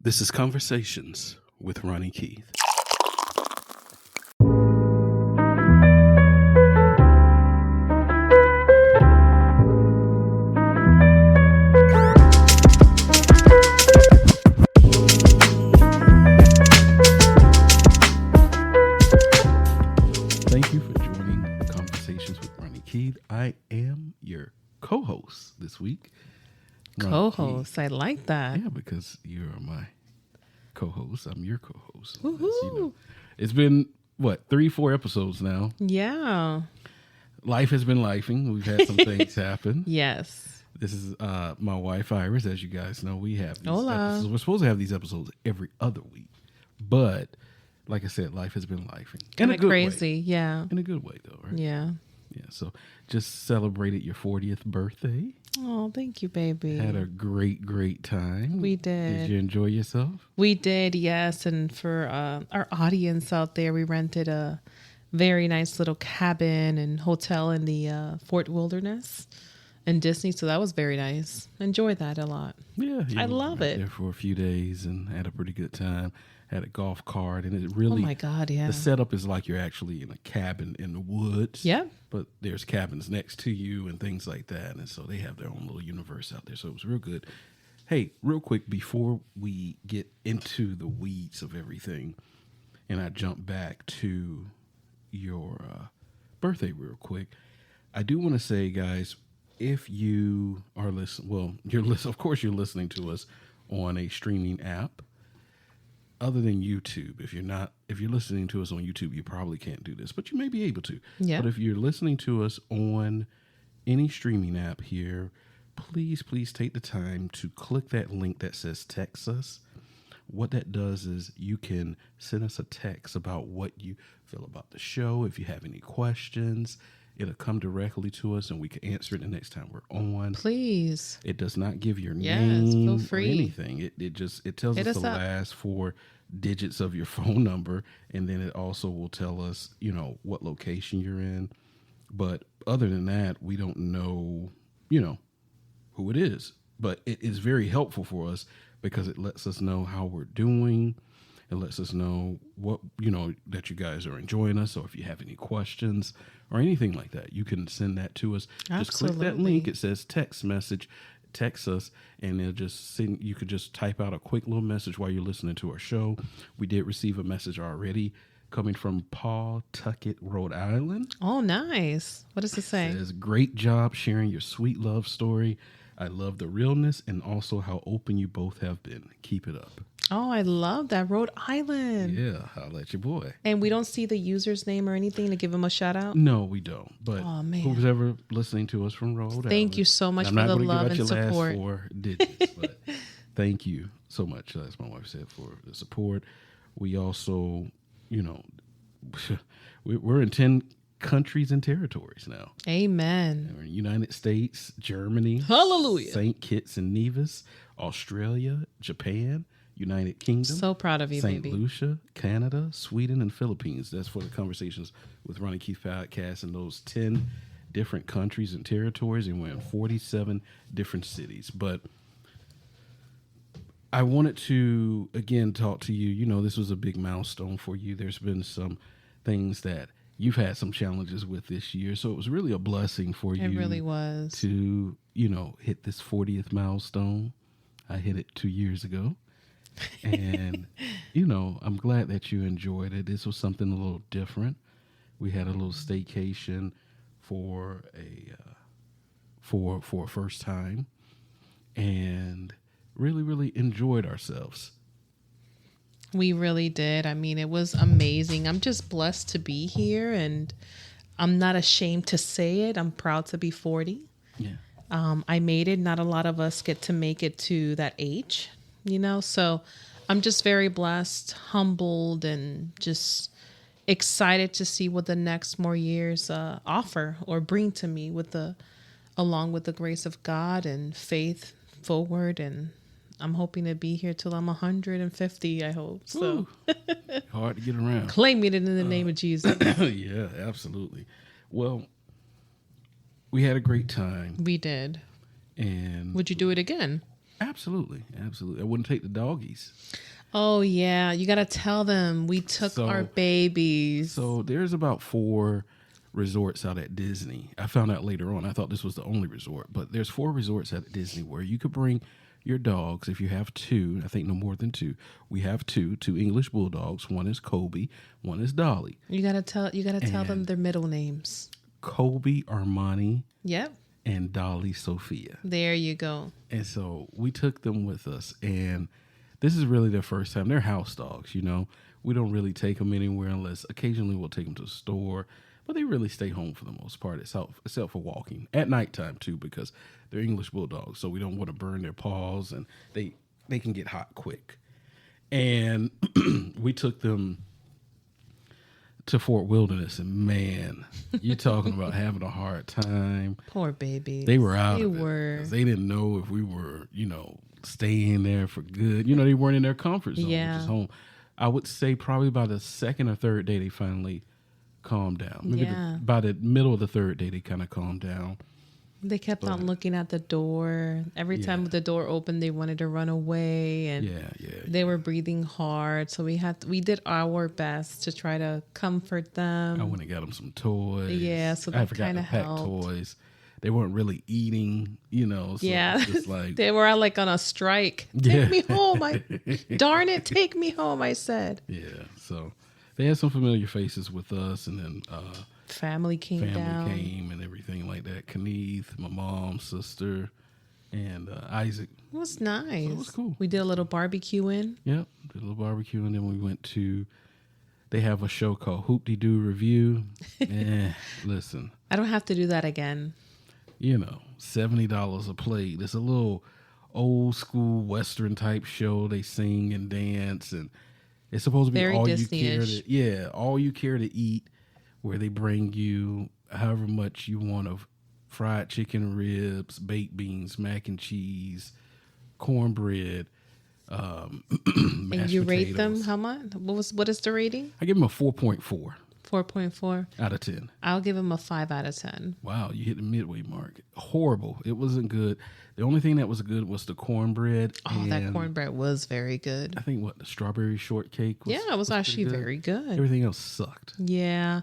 This is Conversations with Ronnie Keith. Thank you for joining Conversations with Ronnie Keith. I am your co-host this week. Co-host, I like that. Yeah, because you're my co-host. I'm your co-host. Woohoo. It's been, 3-4 episodes now. Yeah. Life has been lifing. We've had some things happen. Yes. This is my wife, Iris. As you guys know, we have these Hola. episodes. We're supposed to have these episodes every other week. But, like I said, life has been lifing. Kind of crazy. Way. Yeah. In a good way, though, right? Yeah. Yeah, so just celebrated your 40th birthday. Oh, thank you, baby. Had a great time. We did. Did you enjoy yourself? We did, yes. And for our audience out there, we rented a very nice little cabin and hotel in the Fort Wilderness in Disney. So that was very nice. Enjoyed that a lot. Yeah. I love it. There for a few days and had a pretty good time. Had a golf cart, and it really... Oh, my God, yeah. The setup is like you're actually in a cabin in the woods. Yeah. But there's cabins next to you and things like that. And so they have their own little universe out there. So it was real good. Hey, real quick, before we get into the weeds of everything, and I jump back to your birthday real quick, I do want to say, guys, if you are listening, of course you're listening to us on a streaming app. Other than YouTube, if you're listening to us on YouTube, you probably can't do this, but you may be able to. Yeah. But if you're listening to us on any streaming app here, please take the time to click that link that says text us. What that does is you can send us a text about what you feel about the show. If you have any questions, it'll come directly to us and we can answer it the next time we're on. Please. It does not give your Yes, name feel free. or anything. It tells Hit us us the up. last 4 digits of your phone number, and then it also will tell us, what location you're in. But other than that, we don't know, who it is. But it is very helpful for us because it lets us know how we're doing. It lets us know what, that you guys are enjoying us. So if you have any questions or anything like that, you can send that to us. Just click that link. It says text message. Text us, and it'll just send. You could just type out a quick little message while you're listening to our show. We did receive a message already coming from Pawtucket, Rhode Island. Oh, nice. What does it say? It says, great job sharing your sweet love story. I love the realness and also how open you both have been. Keep it up. Oh, I love that. Rhode Island. Yeah, I'll let your boy. And we don't see the user's name or anything to give him a shout out? No, we don't. But oh, man. who's ever listening to us from Rhode Island? Thank you so much I'm for not the gonna love give out and your support. Last 4 digits, but thank you so much, as my wife said, for the support. We also, we're in 10 countries and territories now. Amen. We're in United States, Germany, Hallelujah, St. Kitts and Nevis, Australia, Japan, United Kingdom. So proud of you, St. baby. Lucia, Canada, Sweden, and Philippines. That's for the Conversations with Ronnie Keith podcast in those 10 different countries and territories, and we're in 47 different cities. But I wanted to, again, talk to you. This was a big milestone for you. There's been some things that you've had some challenges with this year. So it was really a blessing for you. It really was. To, hit this 40th milestone. I hit it 2 years ago. And, I'm glad that you enjoyed it. This was something a little different. We had a little staycation for a first time and really enjoyed ourselves. We really did. I mean, it was amazing. I'm just blessed to be here, and I'm not ashamed to say it. I'm proud to be 40. Yeah. I made it. Not a lot of us get to make it to that age, so I'm just very blessed, humbled, and just excited to see what the next more years offer or bring to me along with the grace of God and faith forward. And I'm hoping to be here till I'm 150, I hope. So hard to get around. Claim it in the name of Jesus. Yeah, absolutely. Well, we had a great time. We did. And would you do it again? Absolutely. Absolutely. I wouldn't take the doggies. Oh yeah, you got to tell them we took our babies. So there's about 4 resorts out at Disney. I found out later on. I thought this was the only resort, but there's 4 resorts at Disney where you could bring your dogs if you have 2. I think no more than 2. We have 2 English bulldogs. One is Kobe, one is Dolly. You got to tell them their middle names. Kobe Armani. Yep. And Dolly Sophia. There you go. And so we took them with us, and this is really their first time. They're house dogs, you know. We don't really take them anywhere unless occasionally we'll take them to the store, but they really stay home for the most part, except for walking at nighttime too, because they're English bulldogs, so we don't want to burn their paws, and they can get hot quick. And we took them to Fort Wilderness, and man, you're talking about having a hard time. Poor babies. They were out of it. They didn't know if we were, staying there for good. They weren't in their comfort zone, which is home. I would say probably by the 2nd or 3rd day, they finally calmed down. Maybe by the middle of the 3rd day, they kind of calmed down. They kept on looking at the door. Every time the door opened, they wanted to run away, and they were breathing hard. So we did our best to try to comfort them. I went and got them some toys. Yeah, so that kind of helped. Toys. They weren't really eating, So just like they were like on a strike. Take me home! Darn it, take me home! I said. Yeah. So they had some familiar faces with us, and then family came and everything like that. Kenneth, my mom's sister, and Isaac. It was nice. So it was cool. We did a little barbecuing. Yep, did a little barbecue, and then we went to. They have a show called Hoop-de-Doo Review. Listen, I don't have to do that again. $70 a plate. It's a little old school Western type show. They sing and dance, and it's supposed to be very all Disney-ish. all you care to eat. Where they bring you however much you want of fried chicken, ribs, baked beans, mac and cheese, cornbread, and you potatoes. Rate them how much? What is the rating? I give them a 4.4. 4.4 out of 10. I'll give them a 5 out of 10. Wow, you hit the midway mark. Horrible. It wasn't good. The only thing that was good was the cornbread. Oh, that cornbread was very good. I think the strawberry shortcake was. Yeah, it was actually very good. Everything else sucked. Yeah.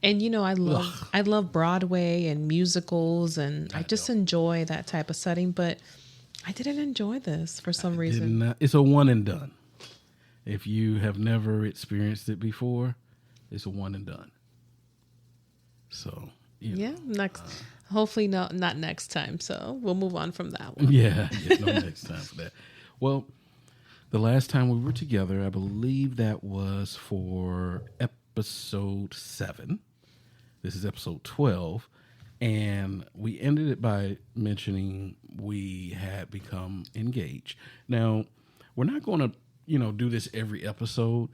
And I love Broadway and musicals, and I just enjoy that type of setting, but I didn't enjoy this for some reason. It's a one and done. If you have never experienced it before, it's a one and done. So, next. Hopefully not next time. So we'll move on from that one. Yeah, no next time for that. Well, the last time we were together, I believe that was for episode 7. This is episode 12. And we ended it by mentioning we had become engaged. Now, we're not going to, do this every episode.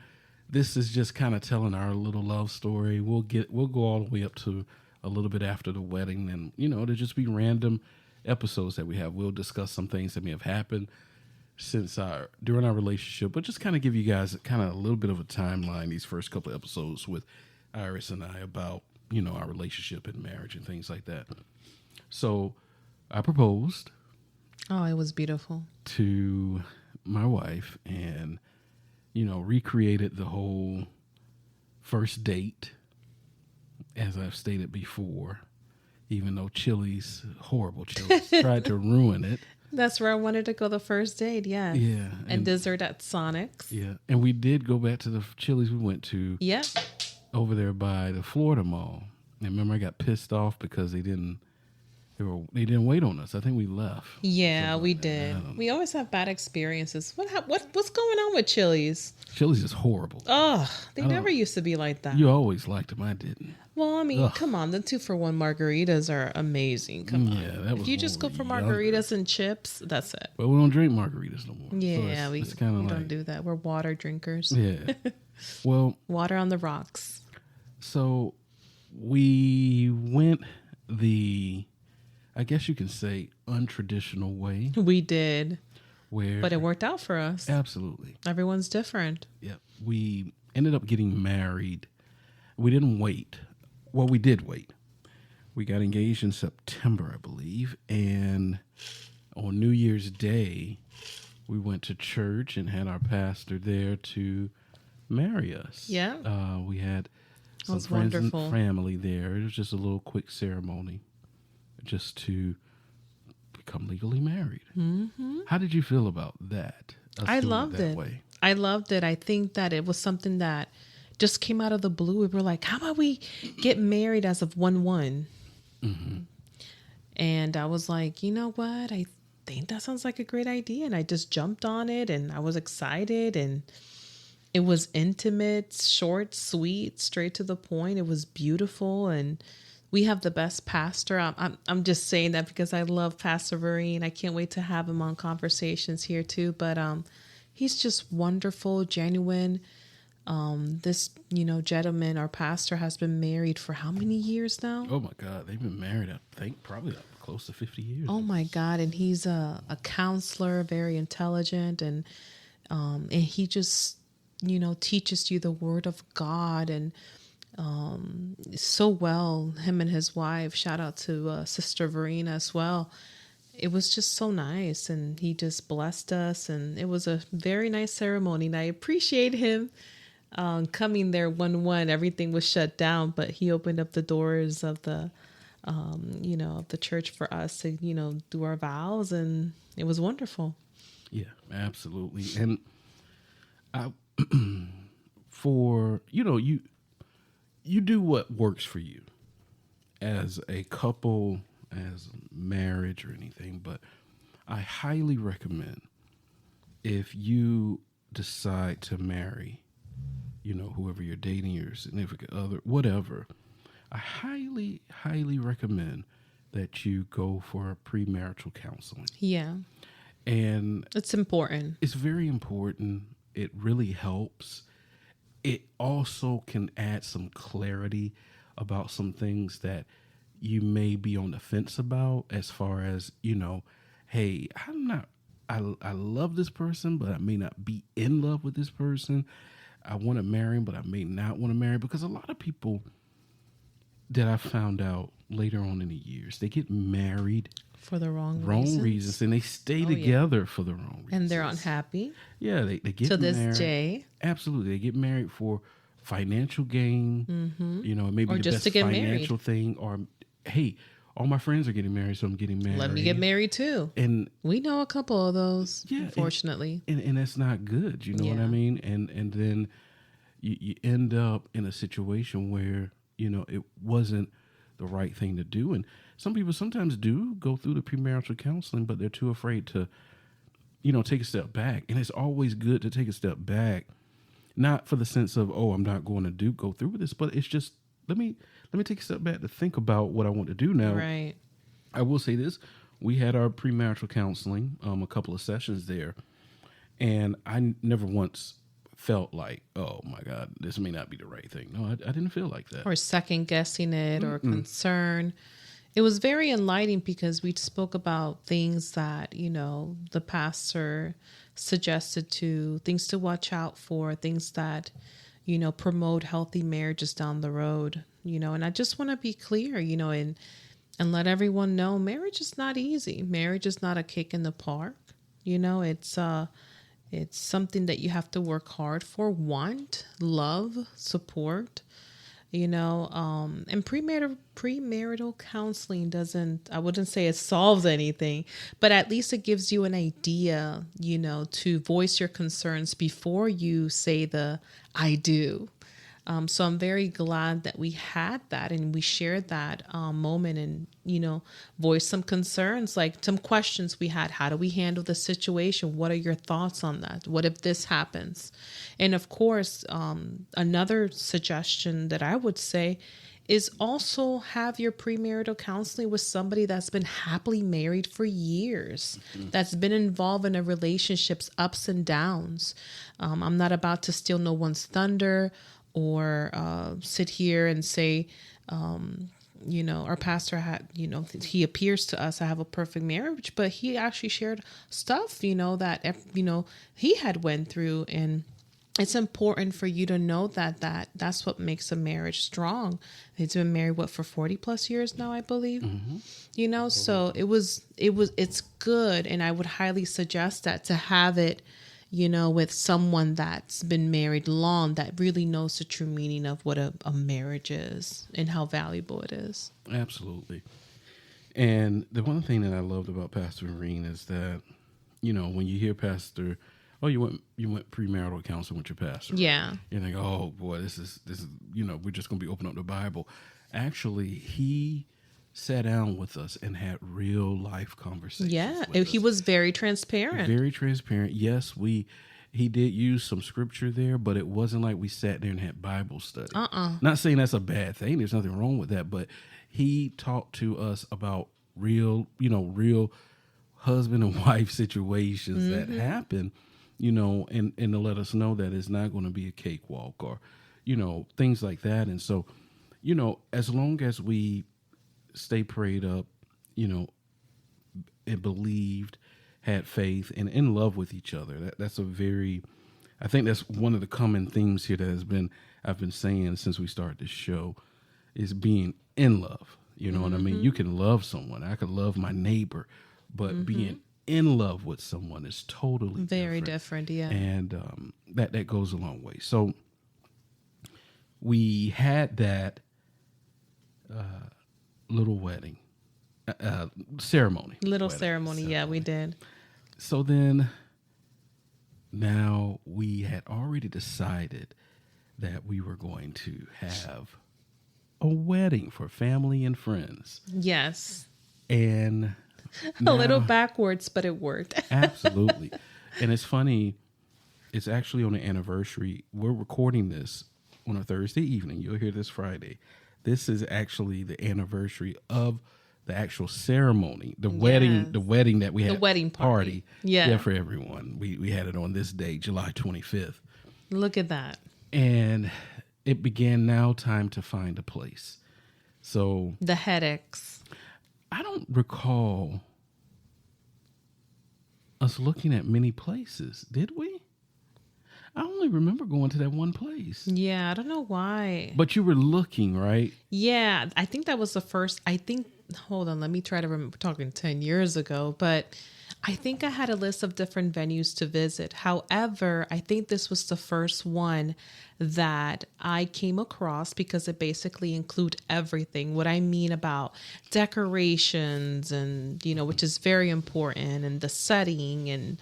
This is just kind of telling our little love story. We'll go all the way up to a little bit after the wedding, and it'll just be random episodes that we have. We'll discuss some things that may have happened during our relationship, but just kind of give you guys kind of a little bit of a timeline. These first couple of episodes with Iris and I about our relationship and marriage and things like that. So I proposed. Oh, it was beautiful. To my wife, and recreated the whole first date, as I've stated before, even though horrible Chili's, tried to ruin it. That's where I wanted to go the first date, yeah. Yeah. And dessert at Sonic's. Yeah. And we did go back to the Chili's we went to. Yeah. Over there by the Florida Mall. And remember, I got pissed off because they didn't wait on us. I think we left. Yeah, we did. We always have bad experiences. What's going on with Chili's? Chili's is horrible. Oh, they never used to be like that. You always liked them. I didn't. Well, I mean, come on. The 2-for-1 margaritas are amazing. Come on. That was. If you just go for margaritas and chips, that's it. But we don't drink margaritas no more. Yeah, so we don't do that. We're water drinkers. Yeah. Well, water on the rocks. So we went I guess you can say, untraditional way. We did. But it worked out for us. Absolutely. Everyone's different. Yeah. We ended up getting married. We didn't wait. Well, we did wait. We got engaged in September, I believe. And on New Year's Day, we went to church and had our pastor there to marry us. Yeah. We had some was friends wonderful. and family there. It was just a little quick ceremony just to become legally married. Mm-hmm. How did you feel about that? I loved it. Way? I loved it. I think that it was something that just came out of the blue. We were like, how about we get married as of 1/1? Mm-hmm. And I was like, you know what? I think that sounds like a great idea. And I just jumped on it and I was excited, and it was intimate, short, sweet, straight to the point. It was beautiful. And we have the best pastor. I'm just saying that because I love Pastor Vereen. I can't wait to have him on Conversations here too. But he's just wonderful, genuine. This, gentleman, our pastor, has been married for how many years now? Oh my God, they've been married, I think, probably close to 50 years. Oh my God. And he's a counselor, very intelligent. And he just, teaches you the word of God, and so well, him and his wife. Shout out to Sister Verena as well. It was just so nice, and he just blessed us, and it was a very nice ceremony, and I appreciate him coming there 1/1. Everything was shut down, but he opened up the doors of the of the church for us to do our vows, and it was wonderful. Yeah, absolutely. And I for you do what works for you as a couple, as marriage or anything, but I highly recommend, if you decide to marry, whoever you're dating, your significant other, whatever, I highly, highly recommend that you go for premarital counseling. Yeah. And it's important. It's very important. It really helps. It also can add some clarity about some things that you may be on the fence about, as far as, hey, I love this person, but I may not be in love with this person. I want to marry him, but I may not want to marry him. Because a lot of people that I found out later on in the years, they get married for the wrong reasons, and they stay together for the wrong reasons. And they're unhappy. Yeah, they get to married. this day. Absolutely. They get married for financial gain, maybe or the just best to get financial married. Thing, or, hey, all my friends are getting married, so I'm getting married. Let me get married too. And we know a couple of those, unfortunately. And that's not good, you know what I mean? And then you end up in a situation where, it wasn't the right thing to do. And some people sometimes do go through the premarital counseling, but they're too afraid to, take a step back. And it's always good to take a step back, not for the sense of, oh, I'm not going to go through with this, but it's just, let me take a step back to think about what I want to do now. Right. I will say this. We had our premarital counseling, a couple of sessions there, and I never once felt like, oh my God, this may not be the right thing. No, I didn't feel like that. Or second guessing it or concern. It was very enlightening because we spoke about things that, the pastor suggested, things to watch out for, things that, promote healthy marriages down the road, and I just want to be clear, and let everyone know marriage is not easy. Marriage is not a kick in the park. It's something that you have to work hard for, want, love, support, and premarital counseling I wouldn't say it solves anything, but at least it gives you an idea, to voice your concerns before you say I do. So I'm very glad that we had that and we shared that moment and, voiced some concerns, like some questions we had. How do we handle the situation? What are your thoughts on that? What if this happens? And of course, another suggestion that I would say is also have your premarital counseling with somebody that's been happily married for years, that's been involved in a relationship's ups and downs. I'm not about to steal no one's thunder or sit here and say, our pastor had, he appears to us to have a perfect marriage, but he actually shared stuff, that, he had went through. And it's important for you to know that's what makes a marriage strong. It's been married for 40 plus years now, I believe. So it's good, and I would highly suggest that, to have it, with someone that's been married long, that really knows the true meaning of what a marriage is and how valuable it is. Absolutely. And the one thing that I loved about Pastor Irene is that, when you hear Pastor, oh, you went premarital counseling with your pastor. Right? Yeah. You think, oh boy, this is, we're just going to be opening up the Bible. Actually, he sat down with us and had real life conversations. Yeah. He was very transparent. Very transparent. Yes, he did use some scripture there, but it wasn't like we sat there and had Bible study. Not saying that's a bad thing. There's nothing wrong with that, but he talked to us about real husband and wife situations that happen, and to let us know that it's not going to be a cakewalk or, things like that. And so, as long as we stay prayed up, and believed, had faith, and in love with each other, I think that's one of the common themes here that I've been saying since we started this show, is being in love. You know what I mean? You can love someone. I could love my neighbor, but being in love with someone is totally very different. Yeah. And that goes a long way. So we had that little wedding ceremony. Ceremony. Yeah, we did. So then now we had already decided that we were going to have a wedding for family and friends. Yes. And a little backwards, but it worked. Absolutely. And it's funny, it's actually on the anniversary. We're recording this on a Thursday evening. You'll hear this Friday. This is actually the anniversary of the actual ceremony, the wedding that we had. The wedding party. Yeah, for everyone. We had it on this day, July 25th. Look at that. And it began now time to find a place. So the headaches. I don't recall us looking at many places, did we? I only remember going to that one place. Yeah, I don't know why. But you were looking, right? Yeah, I think that was the first. Hold on, let me try to remember. We're talking 10 years ago, but I think I had a list of different venues to visit. However, I think this was the first one that I came across because it basically include everything. What I mean about decorations and, which is very important, and the setting, and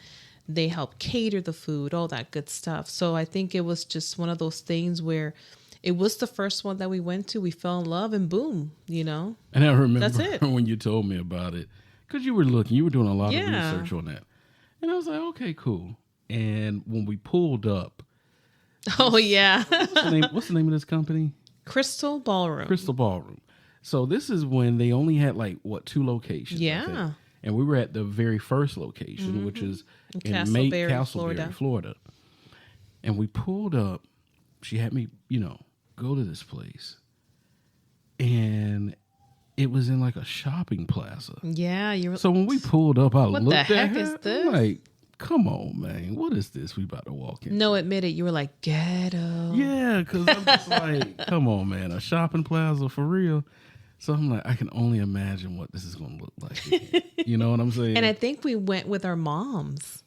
they help cater the food, all that good stuff. So I think it was just one of those things where it was the first one that we went to. We fell in love, and boom, And I remember that's it. When you told me about it, because you were doing a lot of research on that. And I was like, okay, cool. And when we pulled up. Oh, yeah. What's the name of this company? Crystal Ballroom. Crystal Ballroom. So this is when they only had 2 locations. Yeah. And we were at the very first location, which is in Castleberry, Florida. And we pulled up. She had me, go to this place. And it was in a shopping plaza. Yeah. So when we pulled up, I looked at her. What the heck is this? I'm like, come on, man. What is this we about to walk in? No, admit it. You were like, ghetto. Yeah, because I'm just like, come on, man. A shopping plaza for real. So I'm like, I can only imagine what this is going to look like. You know what I'm saying? And I think we went with our moms.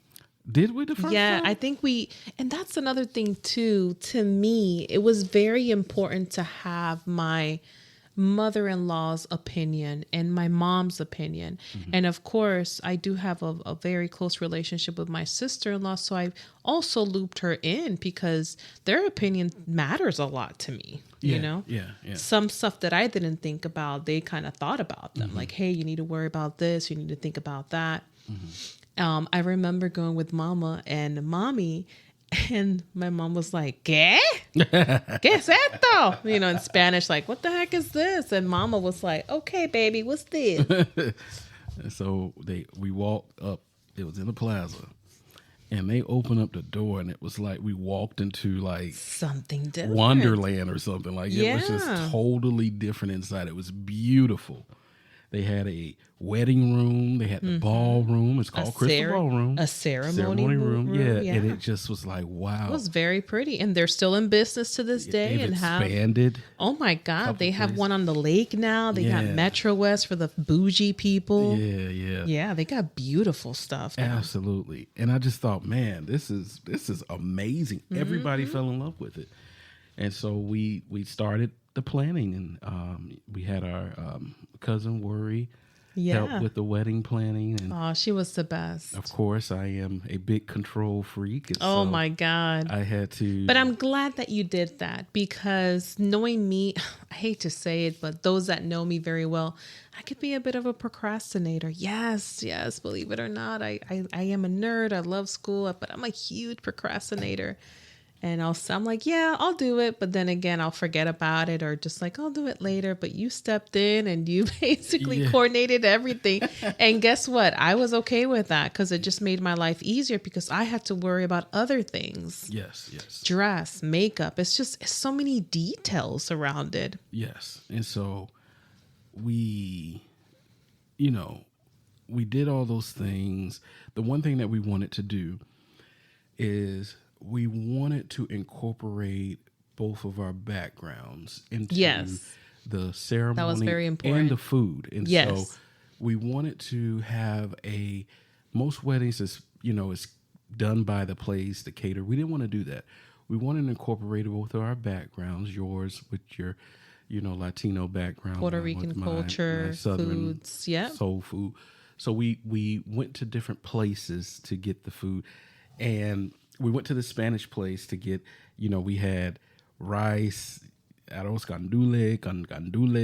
Did we the first time? I think and that's another thing too. To me, it was very important to have my mother-in-law's opinion and my mom's opinion. And of course, I do have a very close relationship with my sister-in-law. So I also looped her in because their opinion matters a lot to me. Yeah. Some stuff that I didn't think about, they kind of thought about them. Like, hey, you need to worry about this. You need to think about that. I remember going with Mama and Mommy, and my mom was like, ¿Qué? ¿Qué es esto? In Spanish, like, what the heck is this? And Mama was like, okay, baby, what's this? And so we walked up. It was in the plaza. And they opened up the door, and it was like we walked into something different. Wonderland or something. It was just totally different inside. It was beautiful. They had a wedding room. They had the ballroom. It's called Crystal Ballroom. A ceremony room. Yeah. And it just was like, wow. It was very pretty. And they're still in business to this day. They've and expanded. Oh my God. They have one on the lake now. They got Metro West for the bougie people. Yeah. Yeah, they got beautiful stuff now. Absolutely. And I just thought, man, this is amazing. Everybody fell in love with it. And so we started the planning, and we had our cousin Worry help with the wedding planning. And oh, she was the best. of course, I am a big control freak. And oh so my God. I had to. But I'm glad that you did that, because knowing me, I hate to say it, but those that know me very well, I could be a bit of a procrastinator. Yes, believe it or not. I am a nerd. I love school, but I'm a huge procrastinator. And I'm like, yeah, I'll do it. But then again, I'll forget about it, or just like, I'll do it later. But you stepped in and you basically coordinated everything. And guess what? I was okay with that, because it just made my life easier, because I had to worry about other things. Yes. Dress, makeup. It's so many details around it. Yes. And so we did all those things. The one thing that we wanted to do is we wanted to incorporate both of our backgrounds into the ceremony. That was very important. And the food. And so we wanted to have most weddings is done by the place, the caterer. We didn't want to do that. We wanted to incorporate both of our backgrounds, yours with your, Latino background. Puerto Rican culture, my Southern foods, soul food. So we went to different places to get the food. And we went to the Spanish place to get, we had rice, arroz gandule,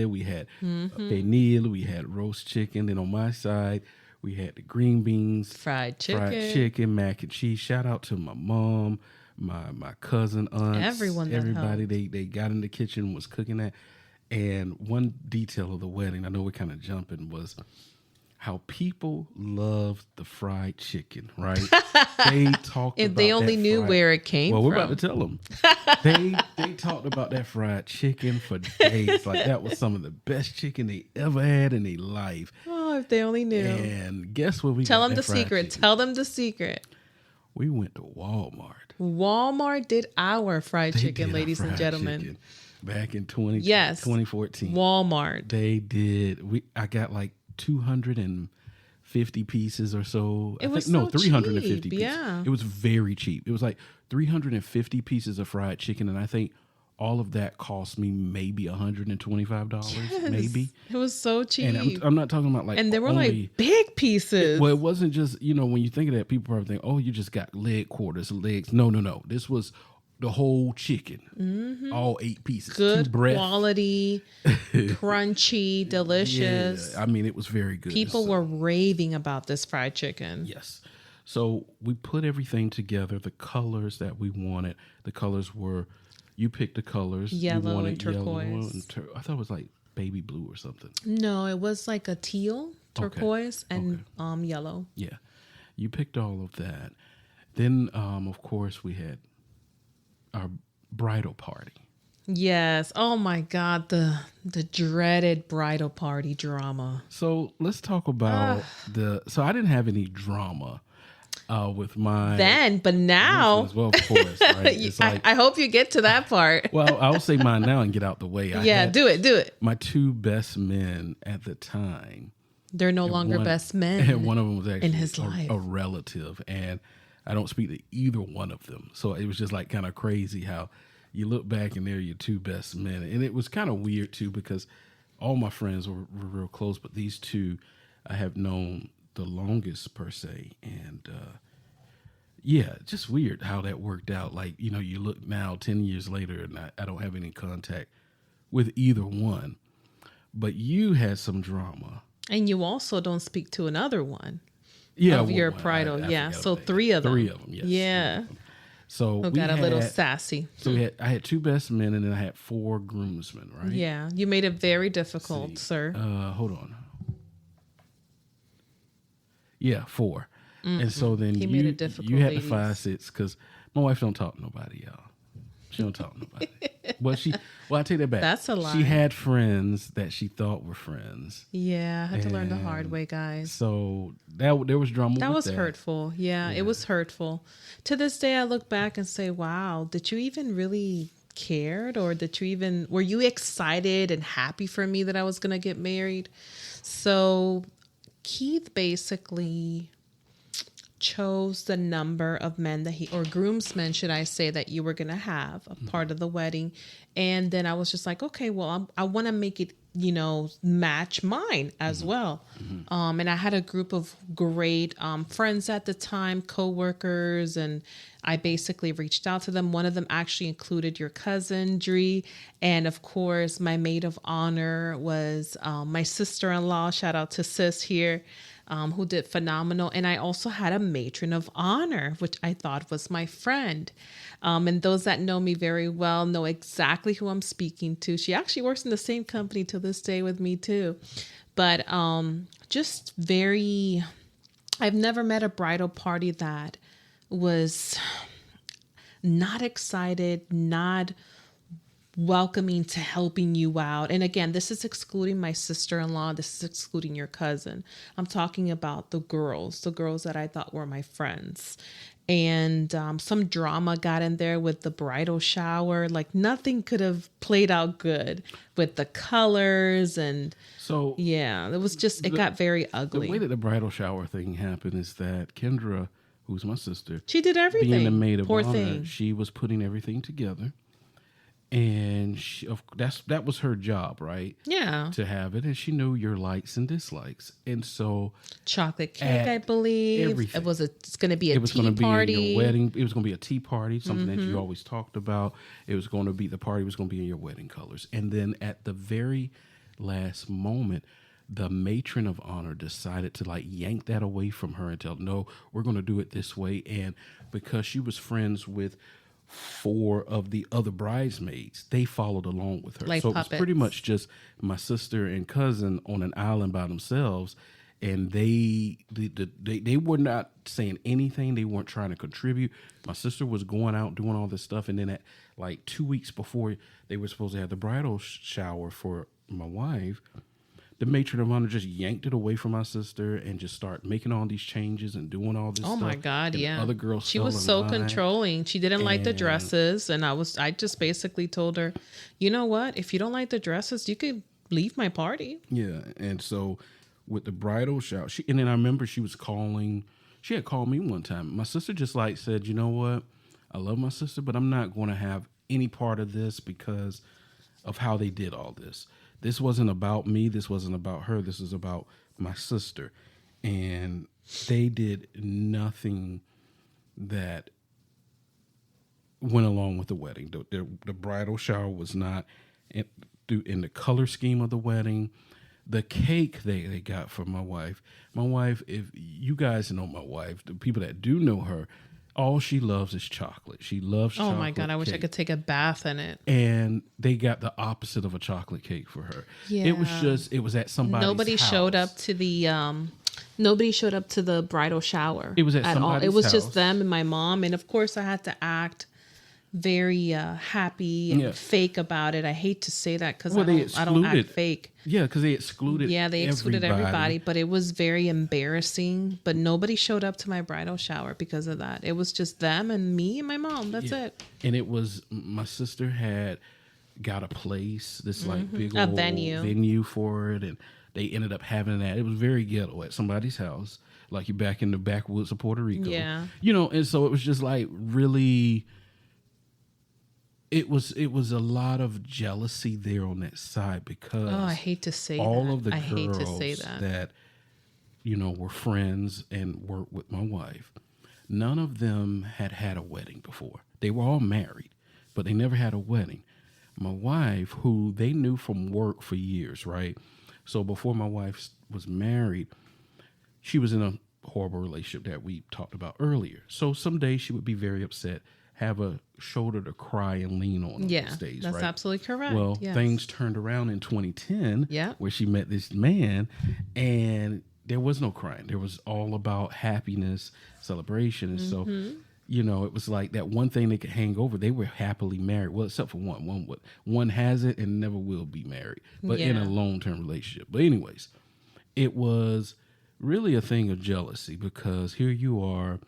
we had pernil, we had roast chicken. Then on my side, we had the green beans, fried chicken, mac and cheese. Shout out to my mom, my cousin, aunts, everybody. They got in the kitchen, was cooking that. And one detail of the wedding, I know we're kind of jumping, was how people loved the fried chicken, right? They talked if about they only knew where it came from. Well, we're about to tell them. They talked about that fried chicken for days. Like, that was some of the best chicken they ever had in their life. Oh, if they only knew. And guess what? Tell them the secret. Chicken? Tell them the secret. We went to Walmart. Walmart did our fried chicken, ladies and gentlemen. Chicken back in 2014. Walmart. They did. I got like 250 pieces or so. It was 350 cheap, pieces. yeah. It was very cheap. It was like 350 pieces of fried chicken, and I think all of that cost me maybe $125, maybe. It was so cheap. And I'm not talking about like, and they were like big pieces. Well, it wasn't just, when you think of that, people probably think, oh, you just got leg quarters, legs. No. This was the whole chicken, all 8 pieces. Good quality, crunchy, delicious. Yeah, I mean, it was very good. People were raving about this fried chicken. Yes. So we put everything together, the colors that we wanted. The colors were, you picked the colors. Yellow and turquoise. I thought it was like baby blue or something. No, it was like a teal, turquoise, and yellow. Yeah. You picked all of that. Then, of course, we had our bridal party. Yes. Oh my God, the dreaded bridal party drama. So let's talk about so I didn't have any drama with my but now as well, of course. Right? It's I hope you get to that part. Well, I'll say mine now and get out the way. Do it. My 2 best men at the time. They're no longer best men. And one of them was actually in his life. A relative, and I don't speak to either one of them. So it was just like kind of crazy how you look back and they're your 2 best men. And it was kind of weird too, because all my friends were real close, but these 2 I have known the longest per se. And just weird how that worked out. Like, you look now 10 years later and I don't have any contact with either one. But you had some drama. And you also don't speak to another one. Yeah, of your bridal. So 3 of them. 3 of them, yes. Yeah. So we got a little sassy. So I had 2 best men, and then I had 4 groomsmen, right? Yeah. You made it very difficult, sir. Hold on. Yeah, 4. And so then made it difficult, you had ladies. the 5, 6, because my wife don't talk to nobody, y'all. She don't talk to nobody. Well, I take that back. That's a lie. She had friends that she thought were friends. Yeah, I had to learn the hard way, guys. So there was drama. That with was hurtful. Yeah, it was hurtful. To this day, I look back and say, wow, did you even really cared? Or were you excited and happy for me that I was going to get married? So Keith basically chose the number of men or groomsmen, should I say, that you were going to have a part of the wedding. And then I was just like, okay, well, I want to make it, match mine as well. And I had a group of great friends at the time, co-workers, and I basically reached out to them. One of them actually included your cousin, Dree. And of course, my maid of honor was my sister-in-law. Shout out to sis here. Who did phenomenal. And I also had a matron of honor, which I thought was my friend. And those that know me very well know exactly who I'm speaking to. She actually works in the same company to this day with me too. But I've never met a bridal party that was not excited, not welcoming to helping you out. And again, this is excluding my sister-in-law. This is excluding your cousin. I'm talking about the girls that I thought were my friends. And some drama got in there with the bridal shower. Like nothing could have played out good with the colors. And so, yeah, it got very ugly. The way that the bridal shower thing happened is that Kendra, who's my sister, she did everything. Being the maid of honor, thing. She was putting everything together. And that was her job, right? Yeah. To have it. And she knew your likes and dislikes. And so chocolate cake, I believe. Everything. It's going to be a tea party. It was going to be in your wedding. It was going to be a tea party, something that you always talked about. It was going to be, the party was going to be in your wedding colors. And then at the very last moment, the matron of honor decided to yank that away from her and tell, no, we're going to do it this way. And because she was friends with 4 of the other bridesmaids, they followed along with her. Like so puppets. It was pretty much just my sister and cousin on an island by themselves, and they were not saying anything. They weren't trying to contribute. My sister was going out doing all this stuff, and then at 2 weeks before they were supposed to have the bridal shower for my wife, the matron of honor just yanked it away from my sister and just started making all these changes and doing all this stuff. Oh my God, and yeah. Other girls, she was so controlling. She didn't like the dresses, and I just basically told her, you know what? If you don't like the dresses, you could leave my party. Yeah, and so with the bridal shower, and then I remember she had called me one time. My sister just said, you know what? I love my sister, but I'm not going to have any part of this because of how they did all this. This wasn't about me. This wasn't about her. This is about my sister. And they did nothing that went along with the wedding. The bridal shower was not in the color scheme of the wedding. The cake they got for my wife, if you guys know my wife, the people that do know her, all she loves is chocolate. She loves chocolate. Oh my God, I wish I could take a bath in it. And they got the opposite of a chocolate cake for her. Yeah. It was at somebody's Nobody house. showed up to the bridal shower. It was at somebody's house. It was just them and my mom. And of course I had to act very happy and fake about it. I hate to say that because I don't act fake. Yeah, because they excluded everybody. But it was very embarrassing. But nobody showed up to my bridal shower because of that. It was just them and me and my mom. That's it. And it was, my sister had got a place, this big old venue for it. And they ended up having that. It was very ghetto at somebody's house. Like you're back in the backwoods of Puerto Rico. Yeah. And so it was just really... It was a lot of jealousy there on that side because I hate to say all that. of the girls that were friends and worked with my wife, none of them had a wedding before. They were all married, but they never had a wedding. My wife, who they knew from work for years, right? So before my wife was married, she was in a horrible relationship that we talked about earlier. So some days she would be very upset, have a shoulder to cry and lean on those days, that's right? absolutely correct. Well, things turned around in 2010 where she met this man and there was no crying. There was all about happiness, celebration. And so you know, it was like that one thing they could hang over. They were happily married. Well, except for one has it and never will be married, but in a long-term relationship. But anyways, it was really a thing of jealousy because here you are,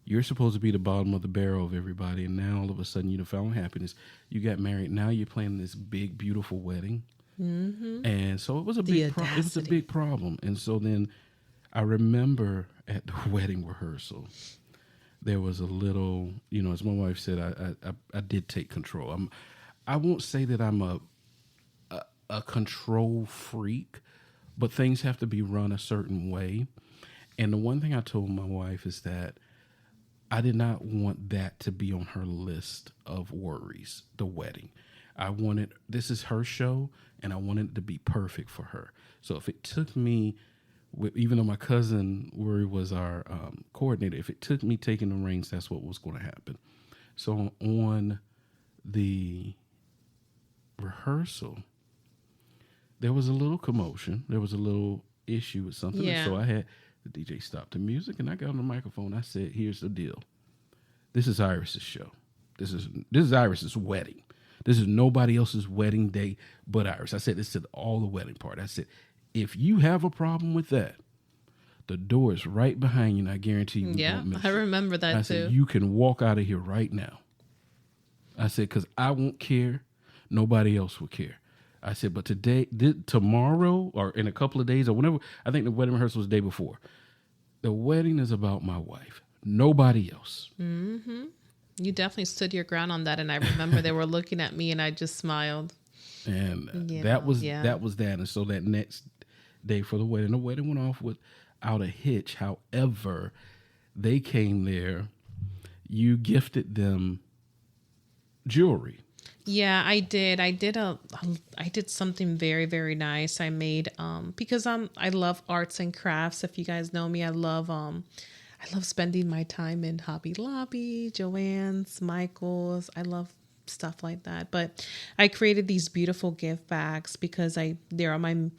you're supposed to be the bottom of the barrel of everybody, and now all of a sudden you found happiness. You got married. Now you're planning this big, beautiful wedding, and so it was a big problem. It was a big problem, and so then I remember at the wedding rehearsal, there was a little, you know, as my wife said, I did take control. I won't say that I'm a control freak, but things have to be run a certain way. And the one thing I told my wife is that I did not want that to be on her list of worries, the wedding. This is her show, and I wanted it to be perfect for her. So if it took me, even though my cousin Worry was our coordinator, if it took me taking the reins, that's what was going to happen. So on the rehearsal, there was a little commotion. There was a little issue with something. Yeah. So I had the DJ stop the music, and I got on the microphone. I said, "Here's the deal. This is Iris's show. This is Iris's wedding. This is nobody else's wedding day but Iris." I said this to all the wedding party. I said, if you have a problem with that, the door is right behind you, and I guarantee you. Yeah, I remember that too. I said, you can walk out of here right now. I said, because I won't care. Nobody else will care. I said, but tomorrow, or in a couple of days, or whenever, I think the wedding rehearsal was the day before. The wedding is about my wife. Nobody else. Mm-hmm. You definitely stood your ground on that, and I remember they were looking at me, and I just smiled. And that was that. And so that next day for the wedding went off without a hitch. However, they came there. You gifted them jewelry. Yeah, I did. I did something very, very nice. I made because I love arts and crafts. If you guys know me, I love spending my time in Hobby Lobby, Joann's, Michael's. I love stuff like that. But I created these beautiful gift bags because they're my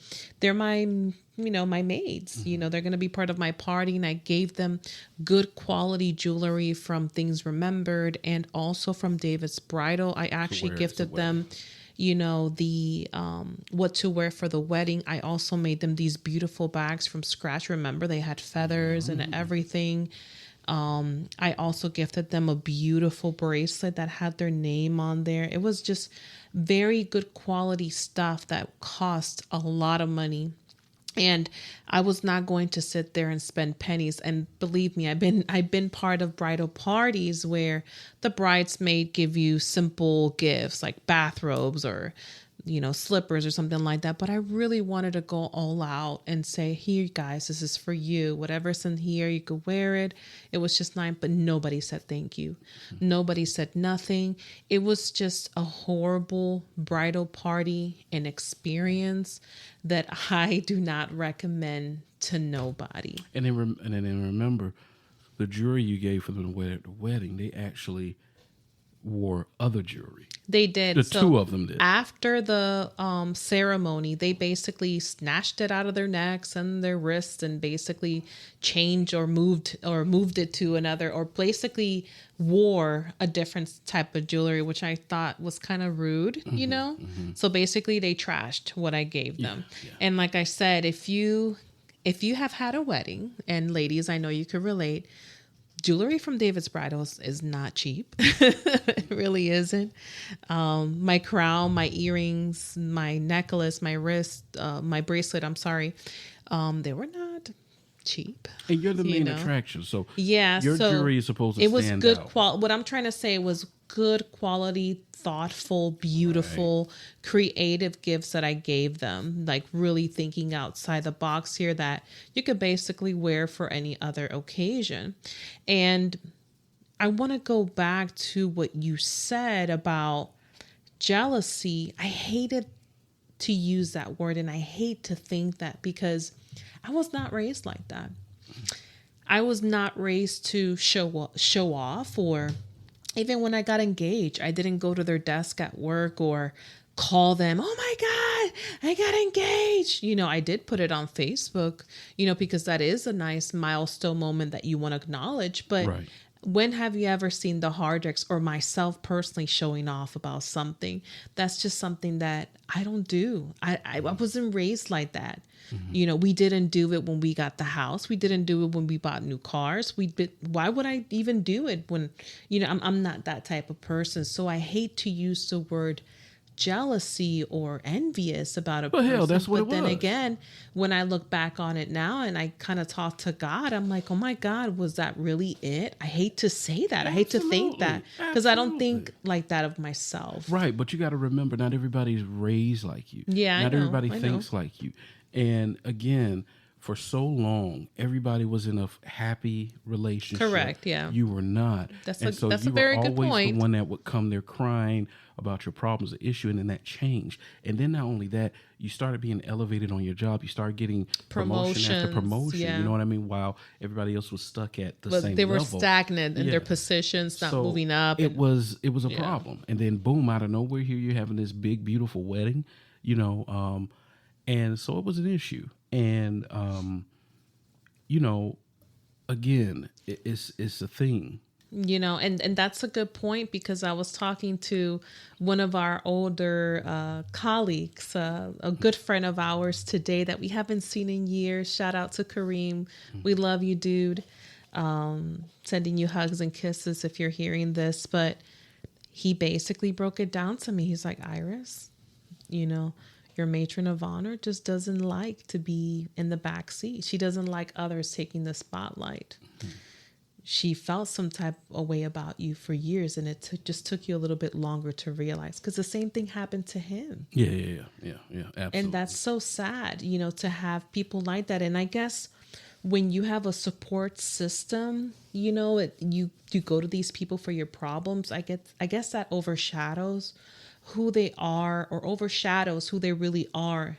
my maids. You know, they're going to be part of my party, and I gave them good quality jewelry from Things Remembered and also from David's Bridal. I actually gifted them, you know, the what to wear for the wedding. I also made them these beautiful bags from scratch. Remember, they had feathers and everything. I also gifted them a beautiful bracelet that had their name on there. It was just very good quality stuff that cost a lot of money. And I was not going to sit there and spend pennies. And believe me, I've been part of bridal parties where the bridesmaid give you simple gifts like bathrobes or, you know, slippers or something like that. But I really wanted to go all out and say, here, guys, this is for you. Whatever's in here, you could wear it. It was just nice, but nobody said thank you. Nobody said nothing. It was just a horrible bridal party and experience that I do not recommend to nobody. And then remember, the jewelry you gave for them at the wedding, they actually wore other jewelry. They did. The two of them did. After the ceremony, they basically snatched it out of their necks and their wrists and basically changed or moved it to another, or basically wore a different type of jewelry, which I thought was kind of rude, you know? Mm-hmm. So basically they trashed what I gave them. Yeah. And like I said, if you have had a wedding, and ladies, I know you could relate, jewelry from David's Bridal is not cheap. It really isn't. My crown, my earrings, my necklace, my wrist, my bracelet, I'm sorry. They were not cheap. And you're the main attraction. So yeah, your jewelry is supposed to stand out. It was good quality. What I'm trying to say was good quality, thoughtful, beautiful, creative gifts that I gave them, like really thinking outside the box here that you could basically wear for any other occasion. And I want to go back to what you said about jealousy. I hated to use that word, and I hate to think that, because I was not raised like that. I was not raised to show off, or even when I got engaged, I didn't go to their desk at work or call them, "Oh my God, I got engaged." You know, I did put it on Facebook, you know, because that is a nice milestone moment that you want to acknowledge. But When have you ever seen the hard dress or myself personally showing off about something? That's just something that I don't do. I wasn't raised like that. We didn't do it when we got the house. We didn't do it when we bought new cars. Why would I even do it when, I'm not that type of person. So I hate to use the word jealousy or envious about a person. Hell, that's what it was. But then again, when I look back on it now and I kind of talk to God, I'm like, oh my God, was that really it? I hate to say that. I hate to think that because I don't think like that of myself. Right. But you got to remember, not everybody's raised like you. Yeah, not I know, everybody thinks like you. And again, for so long, everybody was in a happy relationship. Correct. Yeah. You were not. That's and so a you very were good always point. the one that would come there crying about your problems, the issue, and then that changed. And then not only that, you started being elevated on your job. You started getting promotion after promotion. Yeah. You know what I mean? While everybody else was stuck at the same they level. were stagnant in their positions, not moving up. It was a problem. And then boom, out of nowhere, here you're having this big, beautiful wedding, and so it was an issue. And again, it's a thing. And that's a good point because I was talking to one of our older colleagues, a good friend of ours today that we haven't seen in years. Shout out to Kareem. We love you, dude. Sending you hugs and kisses if you're hearing this. But he basically broke it down to me. He's like, Iris, your matron of honor just doesn't like to be in the back seat. She doesn't like others taking the spotlight. Mm-hmm. She felt some type of way about you for years, and it just took you a little bit longer to realize because the same thing happened to him. Yeah, absolutely. And that's so sad, to have people like that. And I guess when you have a support system, you go to these people for your problems. I guess that overshadows who they are or overshadows who they really are,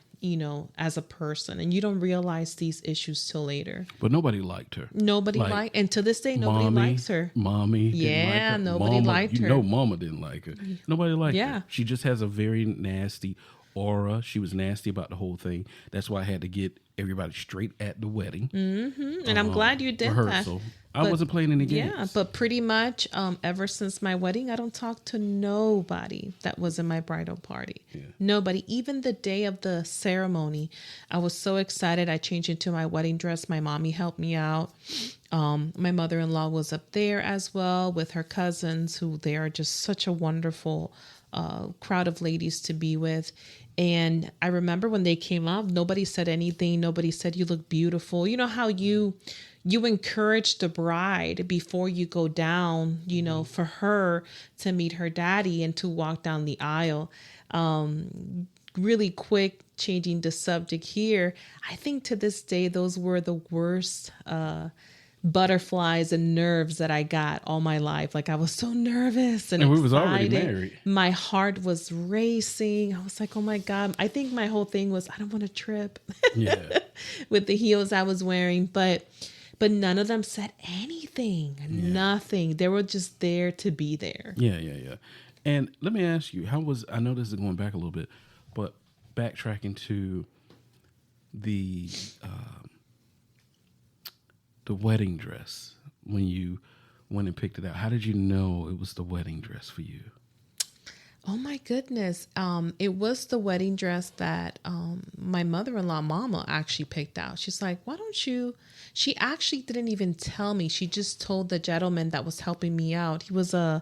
as a person. And you don't realize these issues till later. But nobody liked her. And to this day, nobody likes her. Mommy didn't like her. Nobody liked her. Mama didn't like her. Nobody liked her. She just has a very nasty aura. She was nasty about the whole thing. That's why I had to get everybody straight at the wedding. Mm-hmm. And I'm glad you did rehearsal. That. I wasn't playing any games. Yeah, but pretty much ever since my wedding, I don't talk to nobody that was in my bridal party. Yeah. Nobody. Even the day of the ceremony, I was so excited. I changed into my wedding dress. My mommy helped me out. My mother-in-law was up there as well with her cousins, who they are just such a wonderful crowd of ladies to be with. And I remember when they came up, nobody said anything. Nobody said, you look beautiful. You know how you encourage the bride before you go down, for her to meet her daddy and to walk down the aisle. Really quick, changing the subject here. I think to this day, those were the worst butterflies and nerves that I got all my life. Like I was so nervous and we was already married. My heart was racing. I was like, oh my God. I think my whole thing was, I don't want to trip. Yeah. With the heels I was wearing, but none of them said anything. Yeah. Nothing. They were just there to be there. Yeah. And let me ask you, I know this is going back a little bit, but backtracking to the wedding dress, when you went and picked it out, how did you know it was the wedding dress for you? Oh my goodness. It was the wedding dress that my mother-in-law, Mama, actually picked out. She's like, why don't you? She actually didn't even tell me. She just told the gentleman that was helping me out. He was a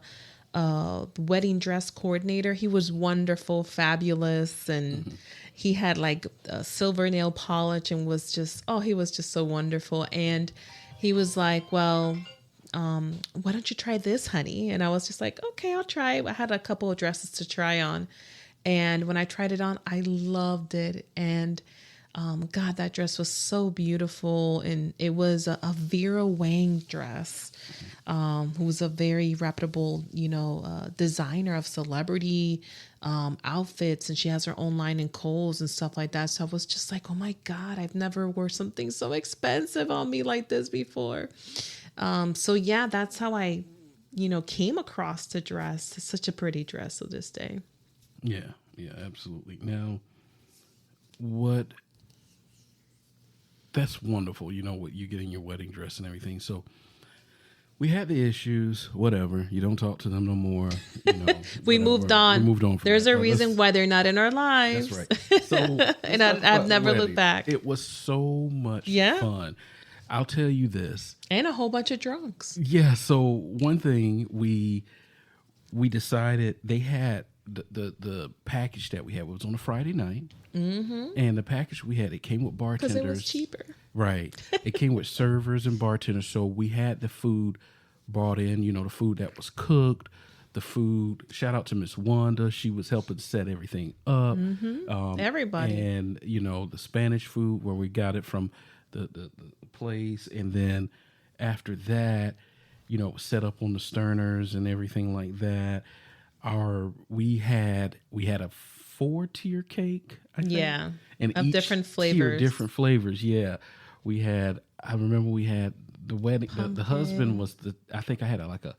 wedding dress coordinator. He was wonderful, fabulous, and he had like a silver nail polish and he was just so wonderful. And he was like, well, why don't you try this, honey? And I was just like, okay, I'll try. I had a couple of dresses to try on. And when I tried it on, I loved it. And God, that dress was so beautiful. And it was a Vera Wang dress, who was a very reputable, designer of celebrity outfits. And she has her own line in Kohl's and stuff like that. So I was just like, oh my God, I've never worn something so expensive on me like this before. So yeah, that's how I, came across the dress. It's such a pretty dress to this day. Yeah, absolutely. Now, that's wonderful, what you get in your wedding dress and everything. So we had the issues. Whatever. You don't talk to them no more. You know, We moved on. We moved on. From There's that. a reason why they're not in our lives. That's right. So, and I've never looked back. It was so much fun. I'll tell you this. And a whole bunch of drunks. Yeah. So one thing we decided, they had the package that we had was on a Friday night, and the package we had, it came with bartenders because it was cheaper. Right. It came with servers and bartenders, so we had the food brought in. You know, the food that was cooked. The food. Shout out to Miss Wanda. She was helping set everything up. Everybody. And you know, the Spanish food where we got it from the place, and then after that, you know, set up on the sterners and everything like that. We had a 4-tier cake, I think. Yeah, and of each different tier, flavors. different flavors. Yeah, we had. I remember we had the wedding. The husband was I think I had a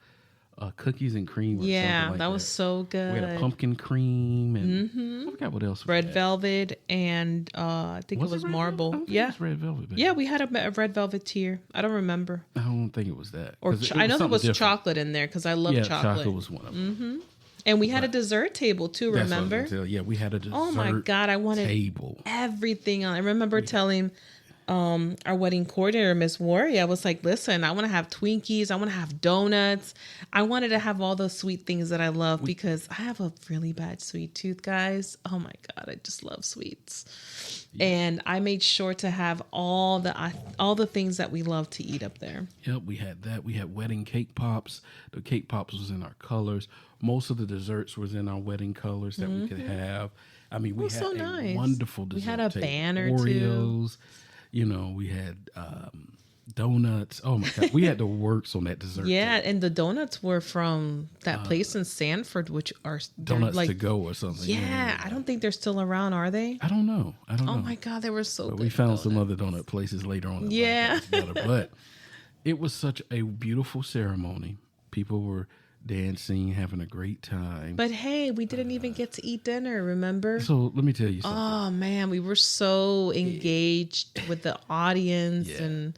cookies and cream. Or something like that was so good. We had a pumpkin cream and I forgot what else. Red velvet and I think it was marble. It was red velvet. Yeah, we had a red velvet tier. I don't remember. I don't think it was that. Or I know there was different. chocolate in there because I love chocolate. Chocolate was one of them. And we had a dessert table too. That's Remember? what I was gonna tell you. Yeah, we had a dessert. Oh my God, I wanted table. Everything on. I remember telling our wedding coordinator, Miss Worry, I was like, listen, I want to have Twinkies. I want to have donuts. I wanted to have all those sweet things that I love because I have a really bad sweet tooth, guys. Oh my God, I just love sweets. Yeah. And I made sure to have all the things that we love to eat up there. Yep, we had that. We had wedding cake pops. The cake pops was in our colors. Most of the desserts was in our wedding colors that we could have. I mean, we had so nice. Wonderful dessert. We had a table. banner Oreos, too. You know, we had donuts. Oh my God, we had the works on that dessert. Yeah, table. and the donuts were from that place in Sanford, which are donuts like, to go or something. Yeah, I don't think they're still around, are they? I don't know. Oh my God, they were so good. We found some other donut places later on. Yeah, but it was such a beautiful ceremony. People were dancing, having a great time. But hey, we didn't even get to eat dinner, remember? So let me tell you something. Oh man, we were so engaged with the audience and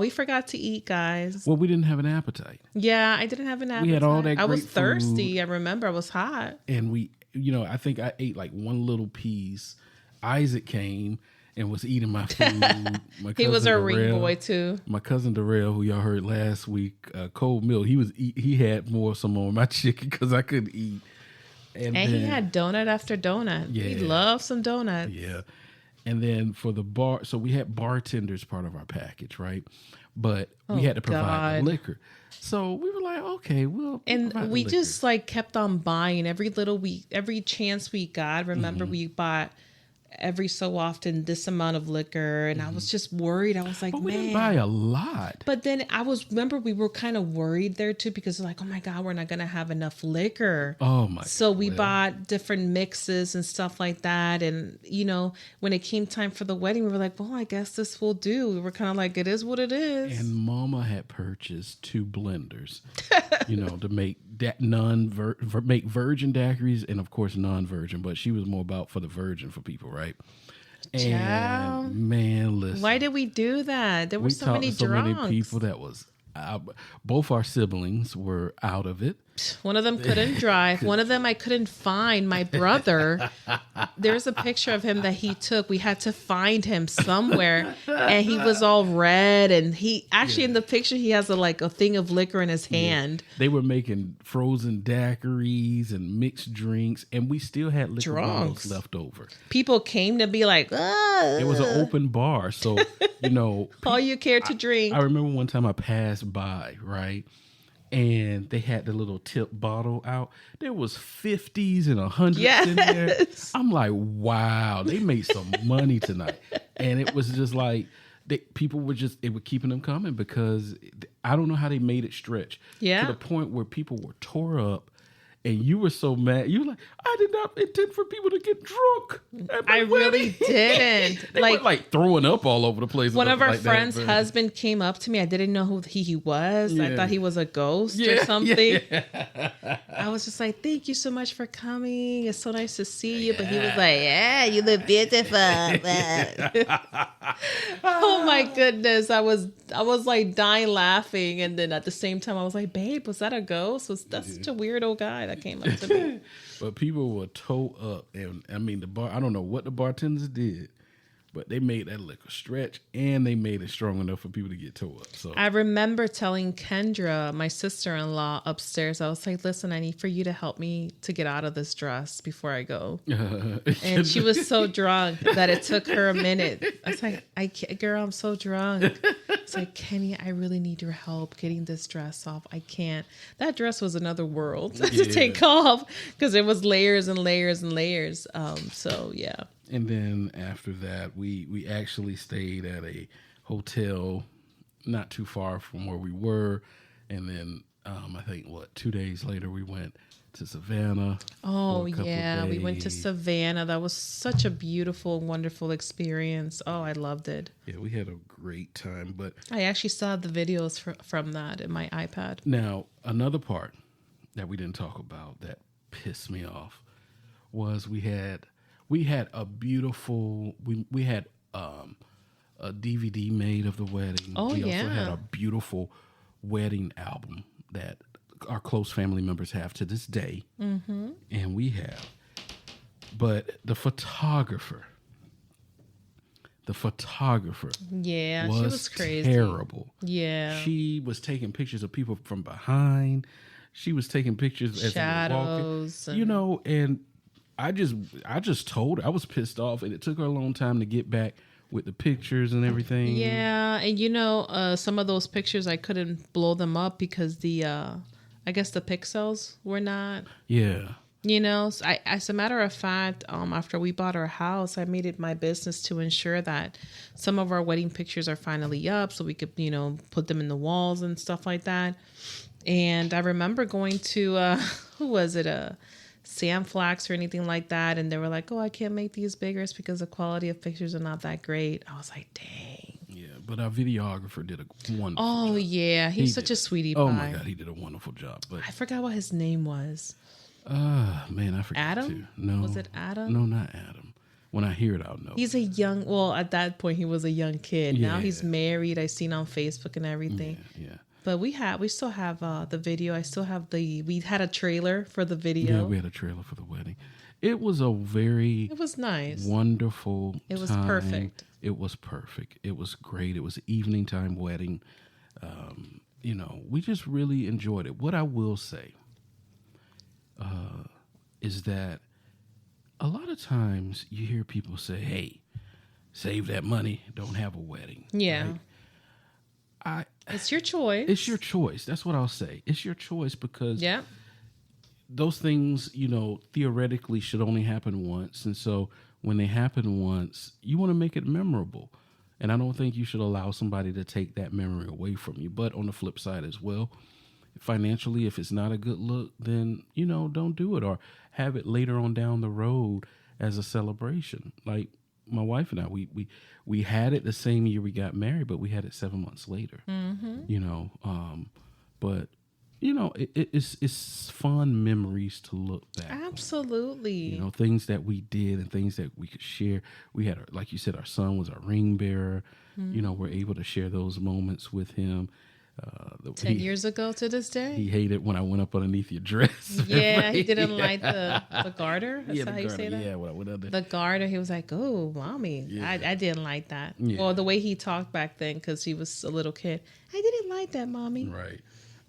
we forgot to eat, guys. Well, we didn't have an appetite. Yeah, I didn't have an appetite. We had all that great I was thirsty. food. I remember I was hot. And we, you know, I think I ate like one little piece. Isaac came and was eating my food. He was our ring boy too. My cousin Darrell, who y'all heard last week, Cold Mill, he had some more of my chicken because I couldn't eat. And then, he had donut after donut. Yeah. He loved some donuts. Yeah. And then for the bar, so we had bartenders part of our package, right? But we had to provide the liquor. So we were like, okay, and we just like kept on buying every chance we got. Remember, we bought every so often this amount of liquor, and I was just worried. I was like, we didn't buy a lot. But then remember we were kind of worried there too because like, oh my God, we're not gonna have enough liquor. Oh my! So we bought different mixes and stuff like that, and you know, when it came time for the wedding, we were like, well, I guess this will do. We were kind of like, it is what it is. And Mama had purchased 2 blenders, you know, to make make virgin daiquiris and of course non-virgin, but she was more about for the virgin for people, right? And man, listen, why did we do that? There were so many drunks. So many people that was both our siblings were out of it. One of them couldn't drive. One of them I couldn't find. My brother, there's a picture of him that he took. We had to find him somewhere, and he was all red. And he actually in the picture he has a thing of liquor in his hand. They were making frozen daiquiris and mixed drinks, and we still had liquor bottles left over. People came to be like, it was an open bar, so you know, all you cared to drink. I remember one time I passed by, right? And they had the little tip bottle out. There was 50s and 100s in there. I'm like, wow, they made some money tonight. And it was just like, people were keeping them coming because I don't know how they made it stretch. Yeah. To the point where people were tore up. And you were so mad. You were like, I did not intend for people to get drunk. I really didn't. They were like throwing up all over the place. One of our friends' husband came up to me. I didn't know who he was. Yeah. I thought he was a ghost or something. Yeah. I was just like, thank you so much for coming. It's so nice to see you. But he was like, yeah, you look beautiful. Oh my goodness. I was I was like dying laughing, and then at the same time I was like, babe, was that a ghost? That's such a weird old guy that came up to me. But people were toe up, and I mean I don't know what the bartenders did, but they made that liquor stretch, and they made it strong enough for people to get toe up. So I remember telling Kendra, my sister-in-law, upstairs, I was like, listen, I need for you to help me to get out of this dress before I go. And she was so drunk that it took her a minute. I was like, girl, I'm so drunk. It's like, Kenny, I really need your help getting this dress off. I can't. That dress was another world to take off because it was layers and layers and layers. So, yeah. And then after that, we actually stayed at a hotel not too far from where we were. And then I think, 2 days later, we went to Savannah. Oh, yeah. We went to Savannah. That was such a beautiful, wonderful experience. Oh, I loved it. Yeah, we had a great time. But I actually saw the videos from that in my iPad. Now, another part that we didn't talk about that pissed me off was we had a beautiful we had a DVD made of the wedding. Oh, we yeah. also had a beautiful wedding album that our close family members have to this day. Mm-hmm. And we have. But the photographer yeah, she was crazy. Terrible. Yeah. She was taking pictures of people from behind. She was taking pictures as shadows, they were walking. And I just told her I was pissed off, and it took her a long time to get back with the pictures and everything. Yeah, and some of those pictures I couldn't blow them up because I guess the pixels were not. Yeah. So as a matter of fact, after we bought our house, I made it my business to ensure that some of our wedding pictures are finally up, so we could put them in the walls and stuff like that. And I remember going to who was it? Sam Flax or anything like that, and they were like, "Oh, I can't make these bigger because the quality of pictures are not that great." I was like, "Dang." Yeah, but our videographer did a wonderful job. Yeah, he's such a sweetie pie. Oh my God, he did a wonderful job. But I forgot what his name was. Man, I forgot Adam? too. No, was it Adam? No, not Adam. When I hear it, I'll know. He's at that point he was a young kid. Yeah. Now he's married. I seen on Facebook and everything. Yeah. But we still have the video. I still have we had a trailer for the video. Yeah, we had a trailer for the wedding. It was nice. Wonderful. It was perfect. It was perfect. It was great. It was an evening time wedding. We just really enjoyed it. What I will say is that a lot of times you hear people say, "Hey, save that money. Don't have a wedding." Yeah. Right? It's your choice. It's your choice. That's what I'll say. It's your choice because those things, theoretically should only happen once. And so when they happen once, you want to make it memorable. And I don't think you should allow somebody to take that memory away from you. But on the flip side as well, financially, if it's not a good look, then, don't do it or have it later on down the road as a celebration. Like my wife and I, we had it the same year we got married, but we had it 7 months later. Mm-hmm. But it's fun memories to look back. Absolutely. On. Things that we did and things that we could share. We had, like you said, our son was our ring bearer. Mm-hmm. We're able to share those moments with him. 10 years ago to this day. He hated when I went up underneath your dress. Yeah, he didn't like the garter. That's how you say that? Yeah, what the garter. He was like, "Oh, mommy." Yeah. I didn't like that. Yeah. Well, the way he talked back then, because he was a little kid. I didn't like that, mommy. Right.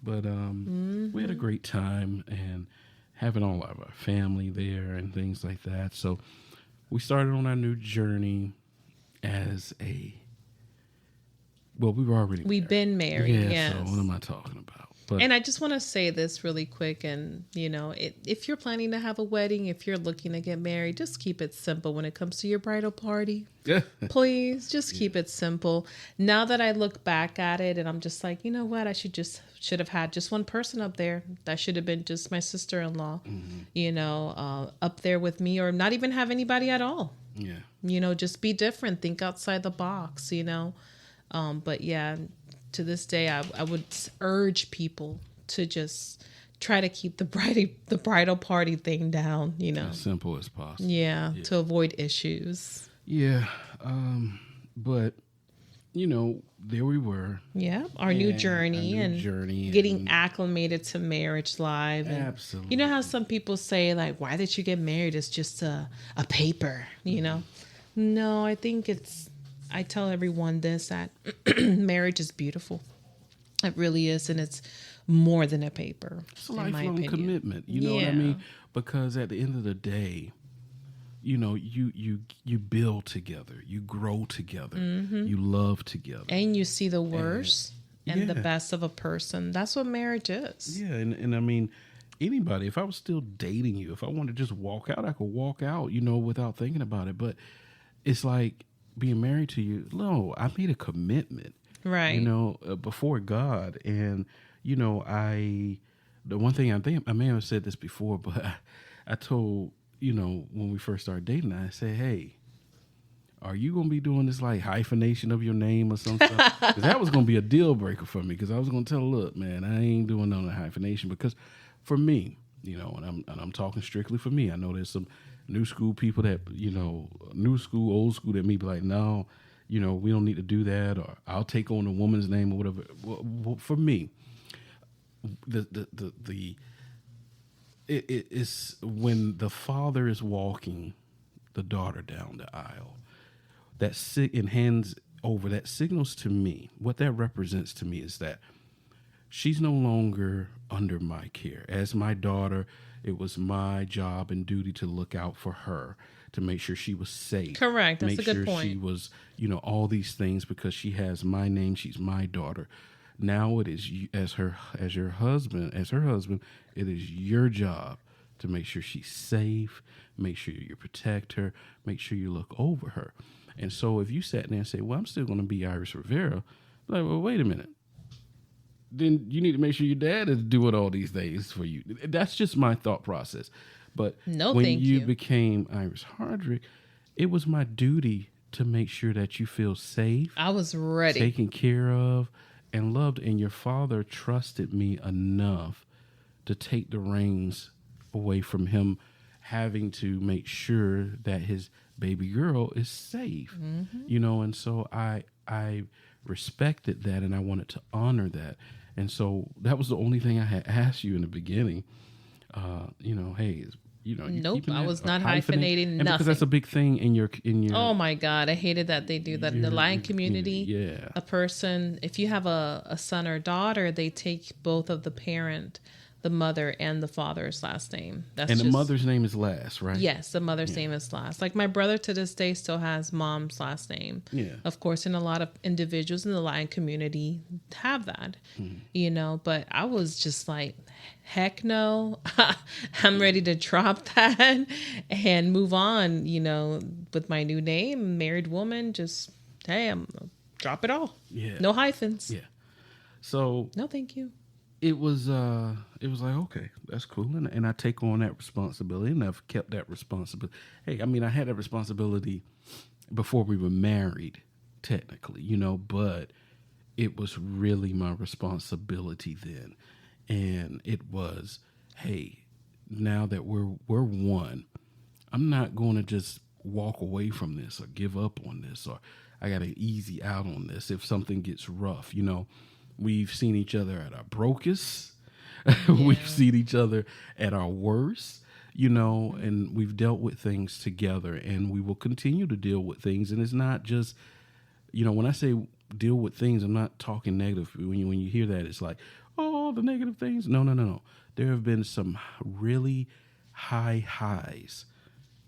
But we had a great time and having all of our family there and things like that. So we started on our new journey as we've been married. Yeah, yes. So what am I talking about? And I just want to say this really quick. And, if you're planning to have a wedding, if you're looking to get married, just keep it simple when it comes to your bridal party. Please, just keep it simple. Now that I look back at it and I'm just like, you know what? I should have had just one person up there. That should have been just my sister-in-law, up there with me, or not even have anybody at all. Yeah. Just be different. Think outside the box, But yeah, to this day, I would urge people to just try to keep the bridal party thing down, as simple as possible. Yeah, to avoid issues. Yeah, but there we were. Yeah, our new journey and getting acclimated to marriage life. And Absolutely. you know how some people say, like, why did you get married? It's just a paper, No, I think I tell everyone this, that marriage is beautiful. It really is. And it's more than a paper. It's a lifelong commitment. You know what I mean? Because at the end of the day, you build together, you grow together, you love together, and you see the worst and the best of a person. That's what marriage is. Yeah, and I mean, anybody. If I was still dating you, if I wanted to just walk out, I could walk out, without thinking about it. But it's like being married to you. No, I made a commitment, right? Before God, and the one thing I think I may have said this before, but I told. When we first started dating, I said, hey, are you going to be doing this like hyphenation of your name or something? Because that was going to be a deal breaker for me, because I was going to tell her, look, man, I ain't doing none of the hyphenation, because for me, and I'm talking strictly for me. I know there's some new school people that, new school, old school that may be like, no, we don't need to do that, or I'll take on a woman's name or whatever. Well, for me, it's when the father is walking the daughter down the aisle, and hands over, that signals to me, what that represents to me is that she's no longer under my care. As my daughter, it was my job and duty to look out for her, to make sure she was safe. Correct. That's a good point. She was, all these things, because she has my name. She's my daughter. Now it is as her husband, it is your job to make sure she's safe, make sure you protect her, make sure you look over her. And so if you sat there and say, well, I'm still going to be Iris Rivera, like, well, wait a minute. Then you need to make sure your dad is doing all these things for you. That's just my thought process. But when you became Iris Hardrick, it was my duty to make sure that you feel safe. I was ready. Taken care of and loved, and your father trusted me enough to take the reins away from him having to make sure that his baby girl is safe, and so I respected that, and I wanted to honor that. And so that was the only thing I had asked you in the beginning, hey, nope, I was not hyphenating nothing, because that's a big thing in your. Oh my God, I hated that they do that in the Lion community. Yeah, a person, if you have a son or daughter, they take both of the parent, the mother, and the father's last name. The mother's name is last, right? Yes, the mother's name is last. Like my brother to this day still has mom's last name. Yeah, of course, and a lot of individuals in the Lion community have that. But I was just like, heck no, I'm ready to drop that and move on, with my new name, married woman, just, hey, I'm drop it all. Yeah. No hyphens. Yeah. So. No, thank you. It was like, okay, that's cool. And I take on that responsibility, and I've kept that responsibility. Hey, I mean, I had that responsibility before we were married, technically, but it was really my responsibility then. And it was, hey, now that we're one, I'm not going to just walk away from this or give up on this, or I got to easy out on this if something gets rough. We've seen each other at our brokest. Yeah. We've seen each other at our worst, and we've dealt with things together, and we will continue to deal with things. And it's not just, when I say deal with things, I'm not talking negative. When you hear that, it's like, oh, the negative things. No. There have been some really high highs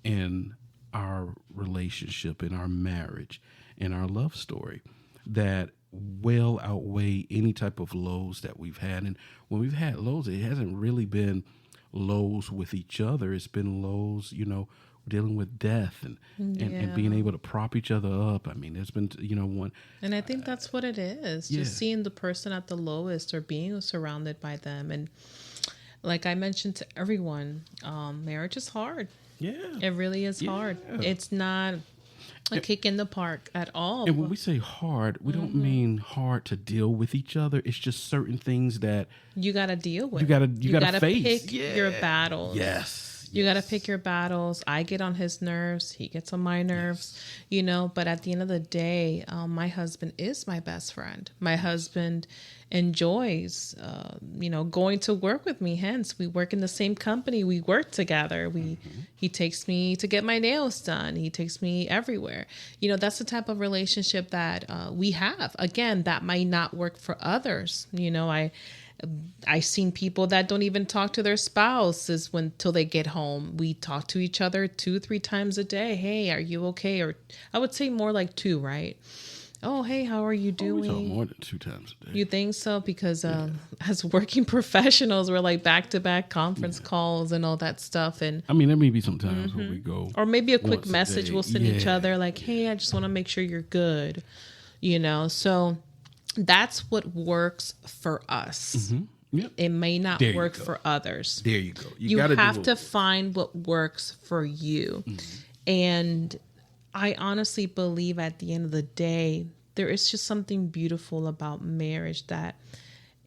in our relationship, in our marriage, in our love story that well outweigh any type of lows that we've had. And when we've had lows, it hasn't really been lows with each other. It's been lows, dealing with death and being able to prop each other up. I mean, there's been, one. And I think that's what it is. Just seeing the person at the lowest or being surrounded by them. And like I mentioned to everyone, marriage is hard. Yeah. It really is hard. It's not a kick in the park at all. And when we say hard, we don't mean hard to deal with each other. It's just certain things that you got to deal with. You got to face. Pick your battles. Yes. You got to pick your battles. I get on his nerves. He gets on my nerves, but at the end of the day, my husband is my best friend. My husband enjoys, going to work with me. Hence, we work in the same company. We work together. He takes me to get my nails done. He takes me everywhere. That's the type of relationship that we have. Again, that might not work for others. I've seen people that don't even talk to their spouses till they get home. We talk to each other 2-3 times a day. Hey, are you okay? Or I would say more like 2, right? Oh, hey, how are you doing? We talk more than 2 times a day. You think so? Because as working professionals, we're like back-to-back conference calls and all that stuff. And I mean, there may be some times where we go, or maybe a quick message we'll send each other like, hey, I just want to make sure you're good. So that's what works for us. Mm-hmm. Yep. It may not work for others. There you go. You have to find what works for you. Mm-hmm. And I honestly believe at the end of the day, there is just something beautiful about marriage that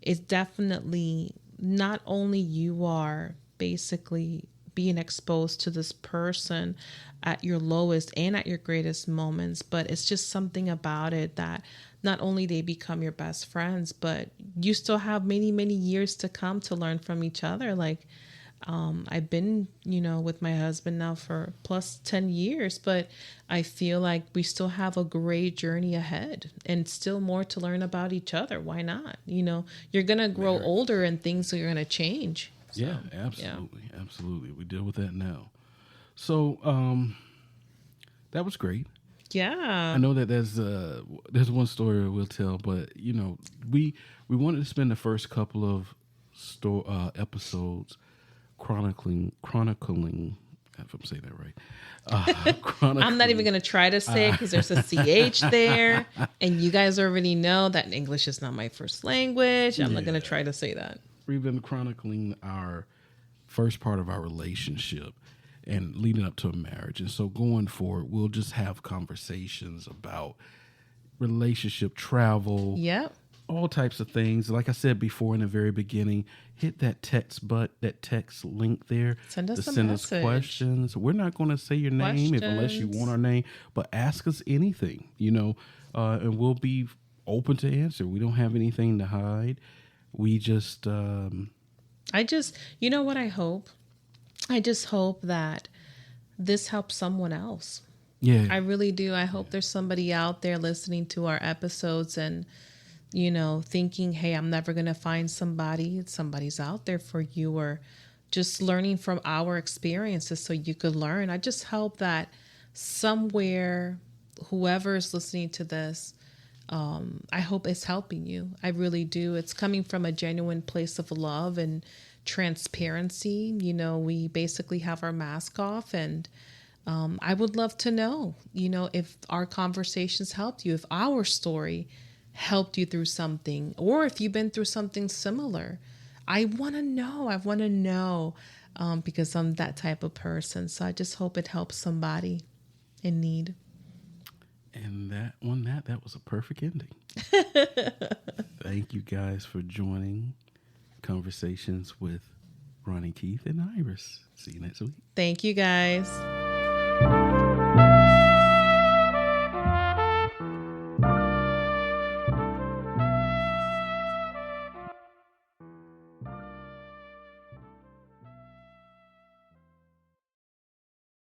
is definitely not only you are basically being exposed to this person at your lowest and at your greatest moments, but it's just something about it that not only they become your best friends, but you still have many, many years to come to learn from each other. Like, I've been, with my husband now for plus 10 years, but I feel like we still have a great journey ahead and still more to learn about each other. Why not? You're going to grow older and things are going to change. So, yeah, absolutely. Yeah. Absolutely. We deal with that now. So, that was great. Yeah. I know that there's one story we'll tell, but we wanted to spend the first couple of episodes chronicling, if I'm saying that right. I'm not even going to try to say it because there's a CH there. And you guys already know that English is not my first language. I'm not going to try to say that. We've been chronicling our first part of our relationship and leading up to a marriage. And so going forward, we'll just have conversations about relationship travel. Yep. All types of things. Like I said before in the very beginning, hit that text link there. Send us us questions. We're not going to say your name unless you want our name, but ask us anything, and we'll be open to answer. We don't have anything to hide. We just... you know what I hope? I just hope that this helps someone else. Yeah. I really do. I hope there's somebody out there listening to our episodes and thinking, hey, I'm never going to find somebody. Somebody's out there for you, or just learning from our experiences so you could learn. I just hope that somewhere, whoever is listening to this, I hope it's helping you. I really do. It's coming from a genuine place of love and transparency. We basically have our mask off, and I would love to know, if our conversations helped you, if our story helped you through something, or if you've been through something similar. I want to know. Because I'm that type of person. So I just hope it helps somebody in need. And that was a perfect ending. Thank you guys for joining Conversations with Ronnie Keith and Iris. See you next week. Thank you guys.